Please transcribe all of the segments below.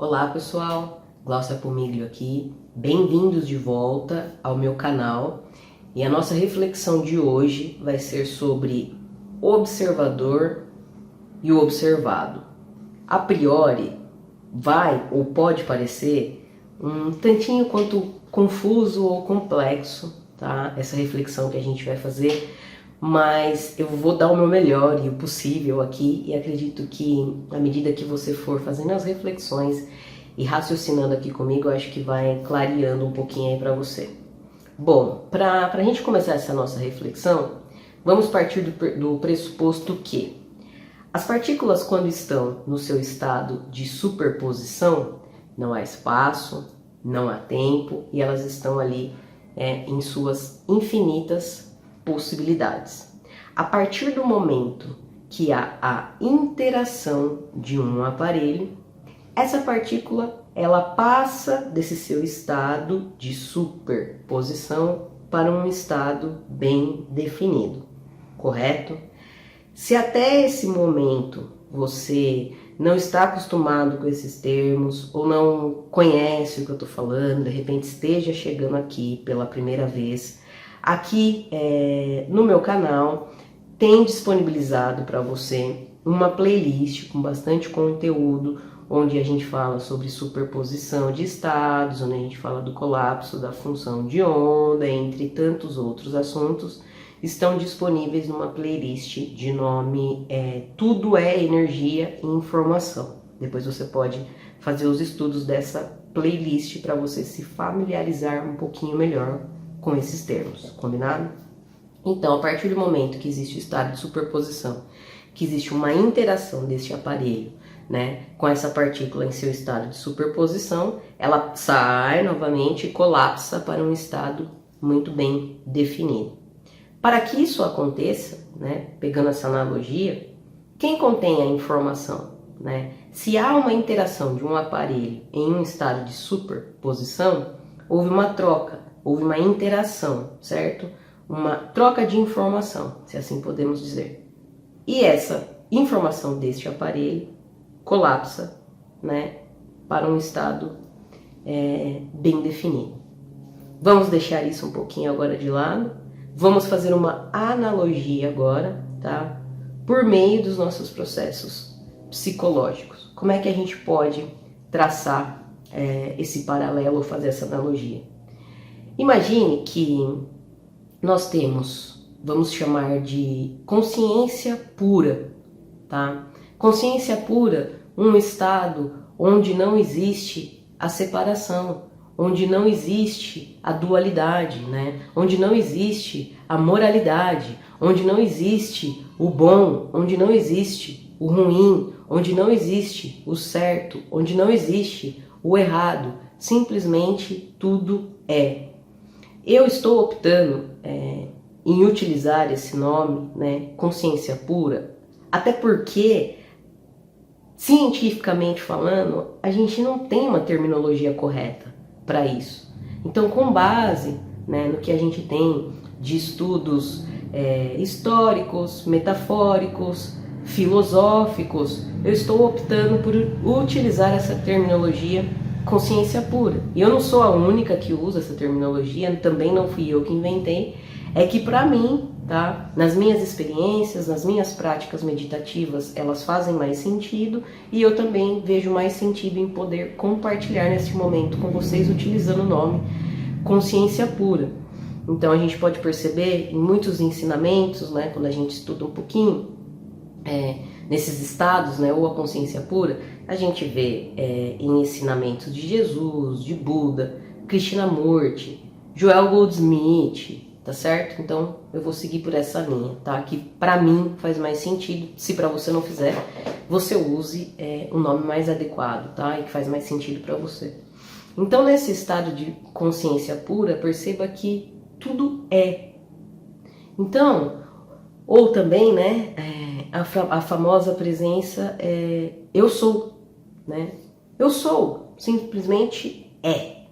Olá pessoal, Glaucia Pomiglio aqui, bem-vindos de volta ao meu canal e a nossa reflexão de hoje vai ser sobre o observador e o observado. A priori, vai ou pode parecer um tantinho quanto confuso ou complexo, tá? Essa reflexão que a gente vai fazer, mas eu vou dar o meu melhor e o possível aqui e acredito que à medida que você for fazendo as reflexões e raciocinando aqui comigo, eu acho que vai clareando um pouquinho aí para você. Bom, para a gente começar essa nossa reflexão, vamos partir do pressuposto que as partículas, quando estão no seu estado de superposição, não há espaço, não há tempo e elas estão ali em suas infinitas possibilidades. A partir do momento que há a interação de um aparelho, essa partícula ela passa desse seu estado de superposição para um estado bem definido, correto? Se até esse momento você não está acostumado com esses termos ou não conhece o que eu estou falando, de repente esteja chegando aqui pela primeira vez, aqui no meu canal tem disponibilizado para você uma playlist com bastante conteúdo, onde a gente fala sobre superposição de estados, onde a gente fala do colapso da função de onda, entre tantos outros assuntos, estão disponíveis numa playlist de nome Tudo é Energia e Informação. Depois você pode fazer os estudos dessa playlist para você se familiarizar um pouquinho melhor com esses termos, combinado? Então, a partir do momento que existe o estado de superposição, que existe uma interação deste aparelho, né, com essa partícula em seu estado de superposição, ela sai novamente e colapsa para um estado muito bem definido. Para que isso aconteça, né, pegando essa analogia, quem contém a informação? Né? Se há uma interação de um aparelho em um estado de superposição, houve uma troca, houve uma interação, certo? Uma troca de informação, se assim podemos dizer. E essa informação deste aparelho colapsa, né, para um estado bem definido. Vamos deixar isso um pouquinho agora de lado. Vamos fazer uma analogia agora, tá? Por meio dos nossos processos psicológicos. Como é que a gente pode traçar esse paralelo ou fazer essa analogia? Imagine que nós temos, vamos chamar de consciência pura, tá? Consciência pura, um estado onde não existe a separação, onde não existe a dualidade, né? Onde não existe a moralidade, onde não existe o bom, onde não existe o ruim, onde não existe o certo, onde não existe o errado, simplesmente tudo é. Eu estou optando em utilizar esse nome, né, consciência pura, até porque, cientificamente falando, a gente não tem uma terminologia correta para isso. Então, com base, né, no que a gente tem de estudos históricos, metafóricos, filosóficos, eu estou optando por utilizar essa terminologia consciência pura. E eu não sou a única que usa essa terminologia, também não fui eu que inventei, é que para mim, tá, nas minhas experiências, nas minhas práticas meditativas, elas fazem mais sentido e eu também vejo mais sentido em poder compartilhar neste momento com vocês utilizando o nome consciência pura. Então a gente pode perceber em muitos ensinamentos, né, quando a gente estuda um pouquinho nesses estados, né, ou a consciência pura, a gente vê em ensinamentos de Jesus, de Buda, Krishnamurti, Joel Goldsmith, tá certo? Então eu vou seguir por essa linha, tá? Que pra mim faz mais sentido. Se pra você não fizer, você use um nome mais adequado, tá? E que faz mais sentido pra você. Então nesse estado de consciência pura, perceba que tudo é. Então, ou também, né, a famosa presença eu sou, né? Eu sou, simplesmente é.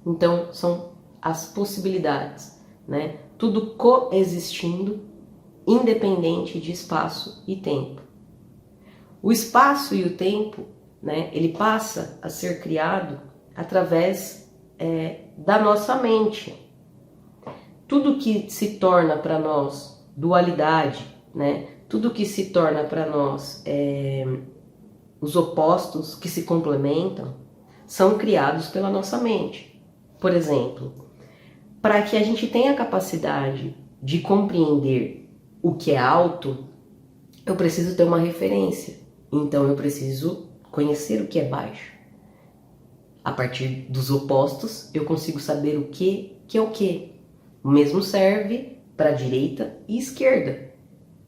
Então são as possibilidades, né? Tudo coexistindo, independente de espaço e tempo. O espaço e o tempo, né? Ele passa a ser criado através da nossa mente. Tudo que se torna para nós dualidade, né? Tudo que se torna para nós os opostos que se complementam são criados pela nossa mente. Por exemplo, para que a gente tenha a capacidade de compreender o que é alto, eu preciso ter uma referência. Então eu preciso conhecer o que é baixo. A partir dos opostos, eu consigo saber o que é o que. O mesmo serve para direita e esquerda.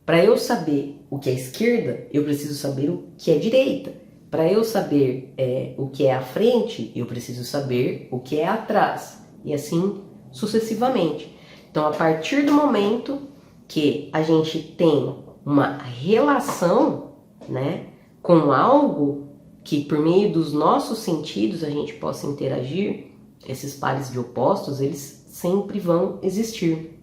Para eu saber o que é esquerda, eu preciso saber o que é direita. Para eu saber o que é à frente, eu preciso saber o que é atrás. E assim sucessivamente. Então, a partir do momento que a gente tem uma relação, né, com algo que por meio dos nossos sentidos a gente possa interagir, esses pares de opostos, eles sempre vão existir.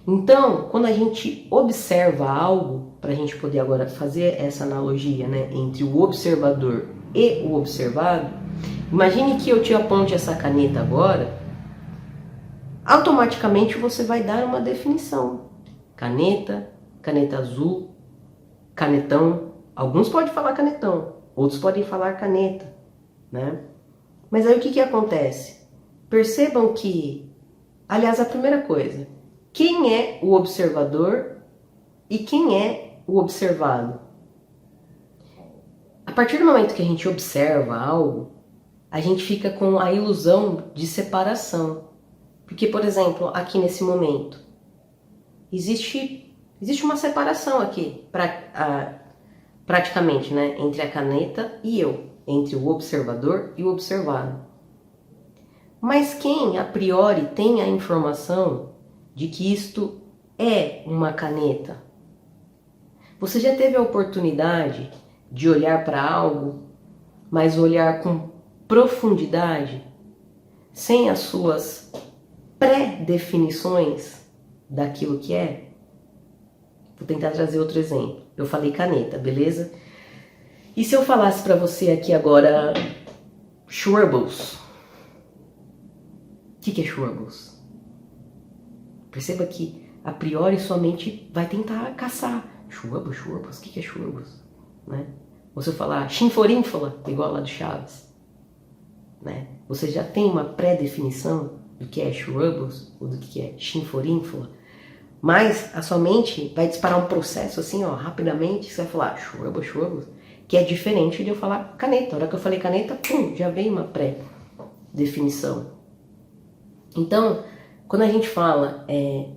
Então, quando a gente observa algo, para a gente poder agora fazer essa analogia, né, entre o observador e o observado, imagine que eu te aponte essa caneta agora, automaticamente você vai dar uma definição. Caneta, caneta azul, canetão. Alguns podem falar canetão, outros podem falar caneta, né? Mas aí o que acontece? Percebam que, aliás, a primeira coisa, quem é o observador e quem é o observado? A partir do momento que a gente observa algo, a gente fica com a ilusão de separação. Porque, por exemplo, aqui nesse momento, existe uma separação aqui, praticamente, né, entre a caneta e eu, entre o observador e o observado. Mas quem, a priori, tem a informação de que isto é uma caneta? Você já teve a oportunidade de olhar para algo, mas olhar com profundidade, sem as suas pré-definições daquilo que é? Vou tentar trazer outro exemplo. Eu falei caneta, beleza? E se eu falasse para você aqui agora Schwerbels? O que é Schwerbels? Perceba que a priori sua mente vai tentar caçar. Schwerbels? O que é Schwerbels? Né? Ou se eu falar chinforínfola, igual lá do Chaves, né? Você já tem uma pré-definição do que é Schwerbels ou do que é chinforínfola, mas a sua mente vai disparar um processo assim, ó, rapidamente, você vai falar Schwerbels, que é diferente de eu falar caneta. A hora que eu falei caneta, pum, já veio uma pré-definição. Então, quando a gente fala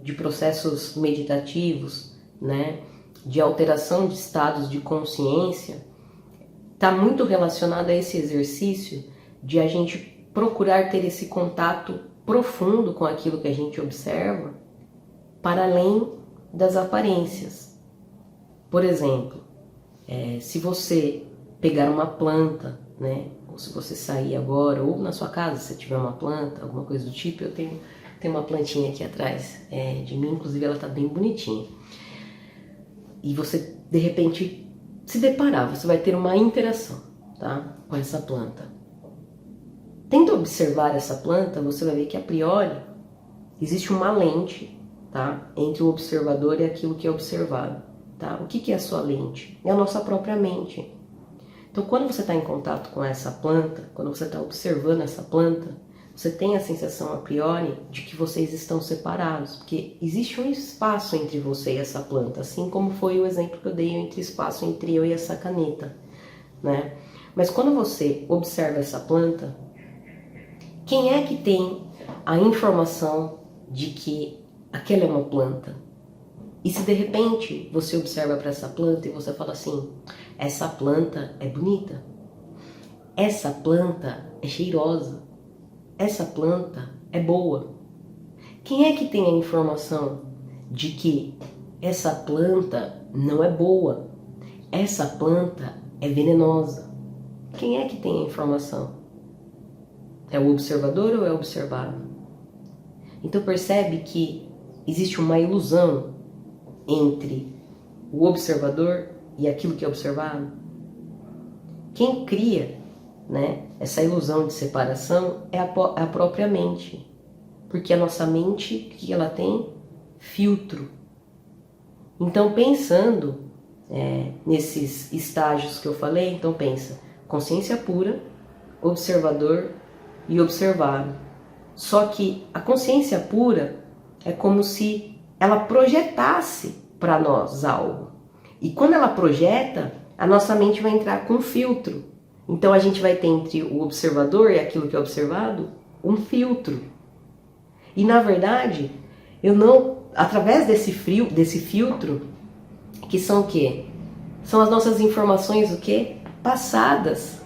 de processos meditativos, né, de alteração de estados de consciência, está muito relacionado a esse exercício de a gente procurar ter esse contato profundo com aquilo que a gente observa, para além das aparências. Por exemplo, se você pegar uma planta, né, ou se você sair agora, ou na sua casa, se tiver uma planta, alguma coisa do tipo, eu tenho uma plantinha aqui atrás de mim, inclusive ela está bem bonitinha. E você, de repente, se deparar, você vai ter uma interação, tá, com essa planta. Tenta observar essa planta, você vai ver que a priori existe uma lente, tá, entre o observador e aquilo que é observado. Tá? O que é a sua lente? É a nossa própria mente. Então, quando você está em contato com essa planta, quando você está observando essa planta, você tem a sensação a priori de que vocês estão separados, porque existe um espaço entre você e essa planta, assim como foi o exemplo que eu dei entre espaço entre eu e essa caneta, né? Mas quando você observa essa planta, quem é que tem a informação de que aquela é uma planta? E se de repente você observa para essa planta e você fala assim, essa planta é bonita, essa planta é cheirosa, essa planta é boa. Quem é que tem a informação de que essa planta não é boa, essa planta é venenosa? Quem é que tem a informação? É o observador ou é o observado? Então percebe que existe uma ilusão entre o observador e aquilo que é observado? quem cria, né, essa ilusão de separação é a própria mente. Porque a nossa mente, o que ela tem? Filtro. Então, pensando nesses estágios que eu falei, então pensa, consciência pura, observador e observado. Só que a consciência pura é como se ela projetasse para nós algo. E quando ela projeta, a nossa mente vai entrar com um filtro. Então a gente vai ter entre o observador e aquilo que é observado um filtro. E na verdade, através desse filtro, que são o quê? São as nossas informações o quê? Passadas,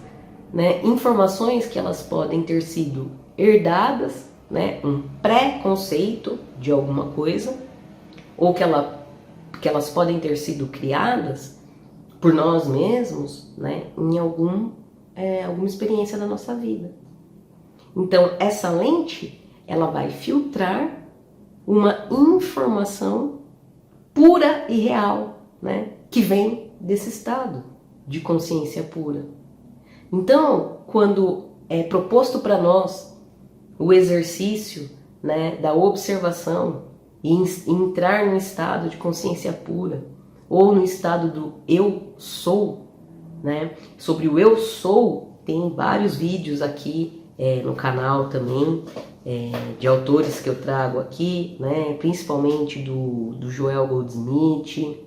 né? Informações que elas podem ter sido herdadas, né? Um pré-conceito de alguma coisa, ou que elas podem ter sido criadas por nós mesmos, né? Em alguma experiência da nossa vida. Então, essa lente, ela vai filtrar uma informação pura e real, né? Que vem desse estado de consciência pura. Então, quando é proposto para nós o exercício, né, da observação e entrar no estado de consciência pura, ou no estado do eu sou, né? Sobre o eu sou, tem vários vídeos aqui no canal também, de autores que eu trago aqui, né? Principalmente do Joel Goldsmith.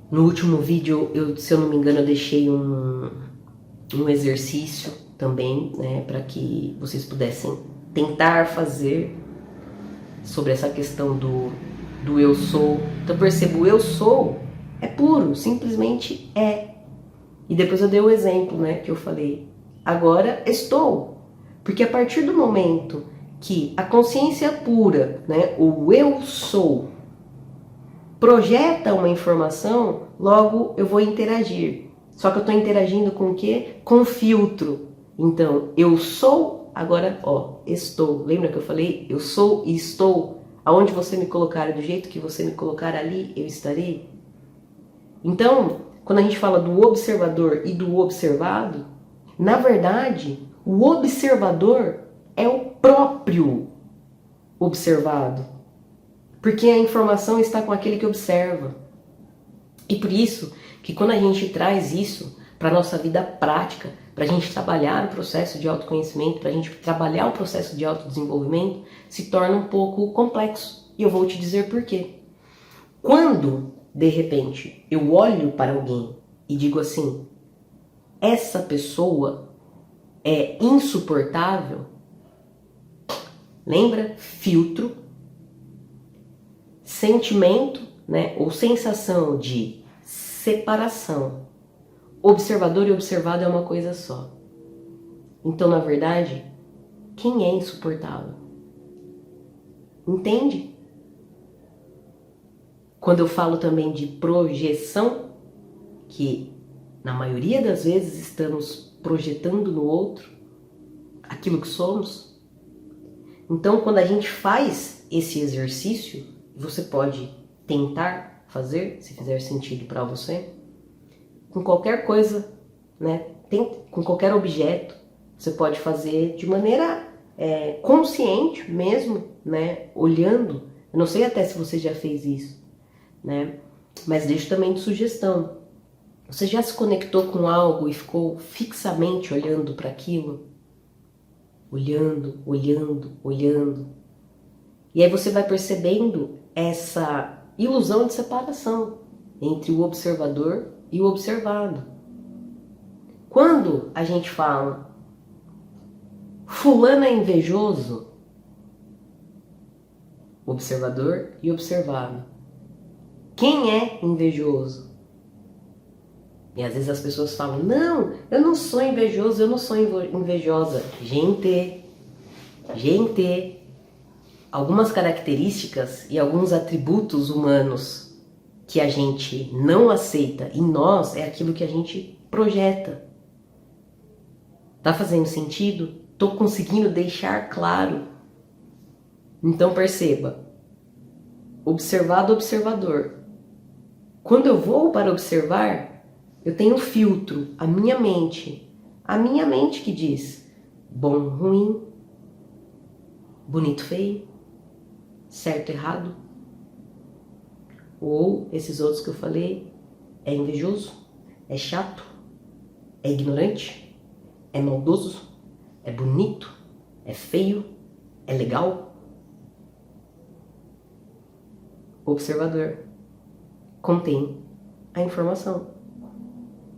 No último vídeo, se eu não me engano, eu deixei um exercício também, né? Para que vocês pudessem tentar fazer sobre essa questão do eu sou. Então percebo, o eu sou é puro, simplesmente é. E depois eu dei o exemplo, né, que eu falei. Agora estou. Porque a partir do momento que a consciência pura, né, o eu sou, projeta uma informação, logo eu vou interagir. Só que eu estou interagindo com o quê? Com filtro. Então, eu sou, agora, estou. Lembra que eu falei? Eu sou e estou. Aonde você me colocar, do jeito que você me colocar ali, eu estarei. Então, quando a gente fala do observador e do observado, na verdade, o observador é o próprio observado. Porque a informação está com aquele que observa. E por isso que quando a gente traz isso para a nossa vida prática, para a gente trabalhar o processo de autoconhecimento, para a gente trabalhar o processo de autodesenvolvimento, se torna um pouco complexo. E eu vou te dizer por quê. Quando, de repente, eu olho para alguém e digo assim, essa pessoa é insuportável, lembra? Filtro, sentimento, né? Ou sensação de separação. Observador e observado é uma coisa só. Então, na verdade, quem é insuportável? Entende? Quando eu falo também de projeção, que na maioria das vezes estamos projetando no outro aquilo que somos. Então, quando a gente faz esse exercício, você pode tentar fazer, se fizer sentido para você, com qualquer coisa, né? Com qualquer objeto, você pode fazer de maneira consciente mesmo, né? Olhando. Eu não sei até se você já fez isso, né? Mas deixo também de sugestão. Você já se conectou com algo e ficou fixamente olhando para aquilo? Olhando, olhando, olhando. E aí você vai percebendo essa ilusão de separação entre o observador e o observado. Quando a gente fala fulano é invejoso, observador e observado. Quem é invejoso? E às vezes as pessoas falam, não, eu não sou invejoso, eu não sou invejosa. Gente, algumas características e alguns atributos humanos que a gente não aceita em nós é aquilo que a gente projeta. Tá fazendo sentido? Tô conseguindo deixar claro? Então perceba, observado, observador. Quando eu vou para observar, Eu tenho um filtro, a minha mente que diz bom, ruim, bonito, feio, certo, errado. Ou esses outros que eu falei, é invejoso, é chato, é ignorante, é maldoso, é bonito, é feio, é legal. O observador contém a informação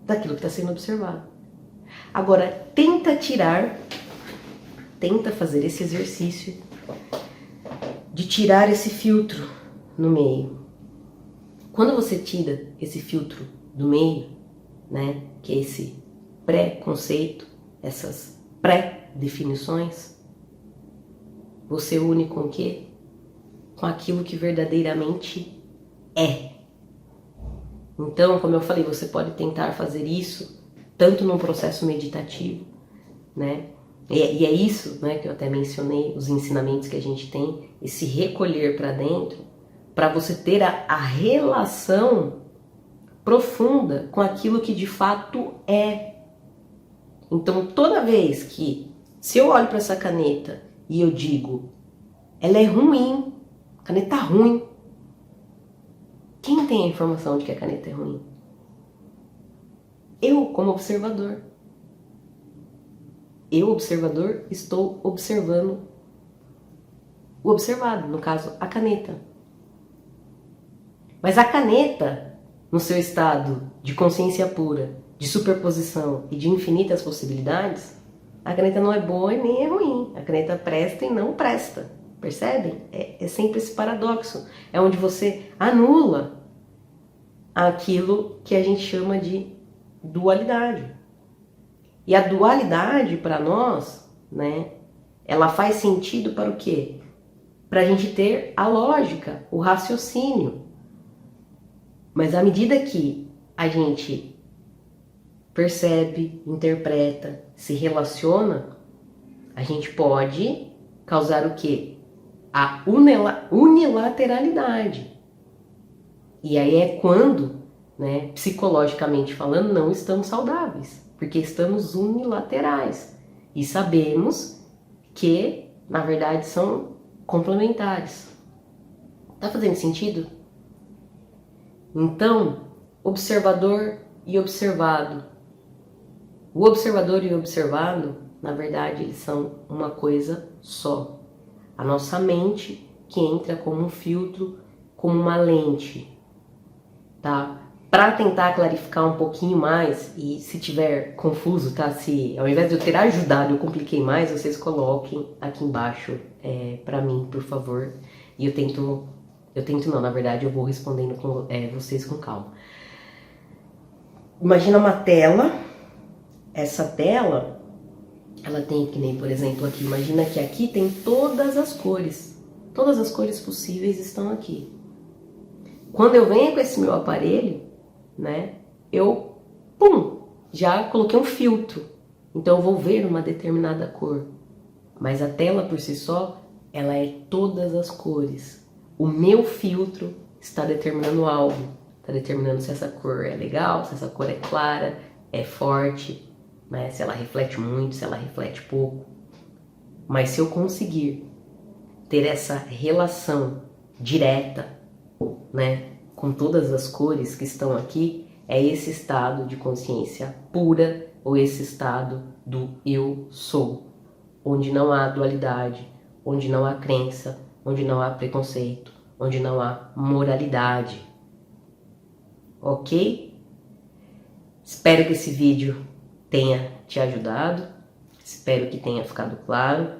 daquilo que está sendo observado. Agora, tenta fazer esse exercício de tirar esse filtro no meio. Quando você tira esse filtro do meio, né, que é esse pré-conceito, essas pré-definições, você une com o quê? Com aquilo que verdadeiramente é. Então, como eu falei, você pode tentar fazer isso tanto num processo meditativo, né? E é isso, né, que eu até mencionei, os ensinamentos que a gente tem, esse recolher para dentro, para você ter a relação profunda com aquilo que de fato é. Então, toda vez que, se eu olho para essa caneta e eu digo, ela é ruim, caneta ruim, quem tem a informação de que a caneta é ruim? Eu, como observador. Eu, observador, estou observando o observado, no caso, a caneta. Mas a caneta, no seu estado de consciência pura, de superposição e de infinitas possibilidades, a caneta não é boa e nem é ruim. A caneta presta e não presta. Percebem? É sempre esse paradoxo. É onde você anula aquilo que a gente chama de dualidade. E a dualidade, para nós, né, ela faz sentido para o quê? Para a gente ter a lógica, o raciocínio. Mas à medida que a gente percebe, interpreta, se relaciona, a gente pode causar o quê? A unilateralidade. E aí é quando, né, psicologicamente falando, não estamos saudáveis, porque estamos unilaterais e sabemos que, na verdade, são complementares. Tá fazendo sentido? Então, observador e observado. O observador e o observado, na verdade, eles são uma coisa só. A nossa mente que entra como um filtro, como uma lente, tá? Para tentar clarificar um pouquinho mais, e se tiver confuso, tá? Se ao invés de eu ter ajudado, eu compliquei mais, vocês coloquem aqui embaixo para mim, por favor. E eu tento não, na verdade eu vou respondendo com vocês com calma. Imagina uma tela, essa tela, ela tem que nem, por exemplo, aqui, imagina que aqui tem todas as cores possíveis estão aqui. Quando eu venho com esse meu aparelho, né, eu, já coloquei um filtro, então eu vou ver uma determinada cor, mas a tela por si só, ela é todas as cores. O meu filtro está determinando algo, está determinando se essa cor é legal, se essa cor é clara, é forte, né, se ela reflete muito, se ela reflete pouco. Mas se eu conseguir ter essa relação direta, né, com todas as cores que estão aqui, é esse estado de consciência pura, ou esse estado do eu sou, onde não há dualidade, onde não há crença, onde não há preconceito, onde não há moralidade. Ok? Espero que esse vídeo tenha te ajudado, espero que tenha ficado claro.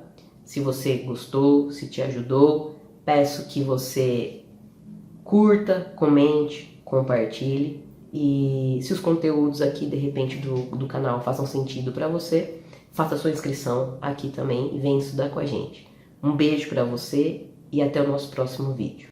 Se você gostou, se te ajudou, peço que você curta, comente, compartilhe. E se os conteúdos aqui, de repente, do canal façam sentido para você, faça sua inscrição aqui também e venha estudar com a gente. Um beijo para você e até o nosso próximo vídeo.